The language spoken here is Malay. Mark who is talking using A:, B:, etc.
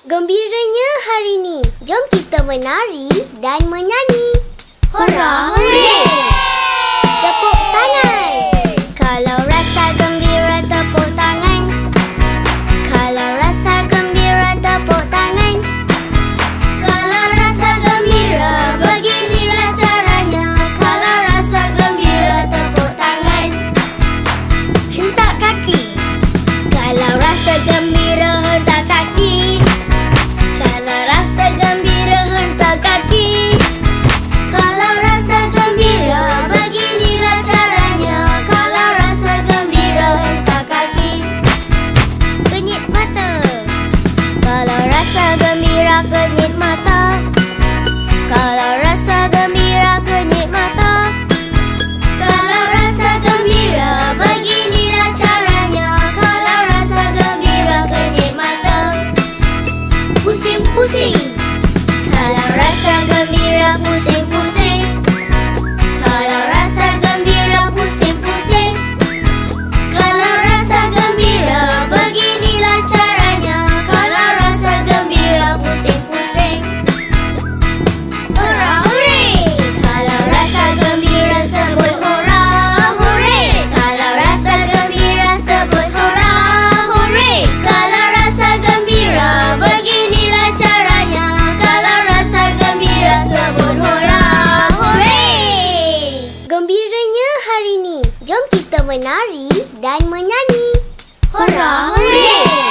A: Gembiranya hari ni, jom kita menari dan menyanyi.
B: Hurra, hurray!
A: Tepuk tangan. Kalau rasa gembira, tepuk tangan. Kalau rasa gembira, tepuk tangan. Kalau rasa gembira, beginilah caranya. Kalau rasa gembira, tepuk tangan. Hentak kaki. Kalau rasa gembira, hentak kaki. Kalau rasa gembira, hentak kaki. Kalau rasa gembira, beginilah caranya. Kalau rasa gembira, hentak kaki. Kenyit mata. Kalau rasa gembira, kenyit mata. Kalau rasa gembira, kenyit mata. Kalau rasa gembira, beginilah caranya. Kalau rasa gembira, kenyit mata. Pusing-pusing. Kalau rasa gembira, pusing-pusing. Kalau rasa gembira, pusing-pusing. Kalau rasa gembira, beginilah caranya. Kalau rasa gembira, pusing-pusing. Hurra, hurray! Kalau rasa gembira, sebut hurra, hurray! Kalau rasa gembira, sebut hurra, hurray! Kalau rasa gembira, beginilah caranya. Kalau rasa gembira, sebut hurra, hurray! Gembiranya hari ni, jom kita menari dan menyanyi.
B: Hurra, hurray!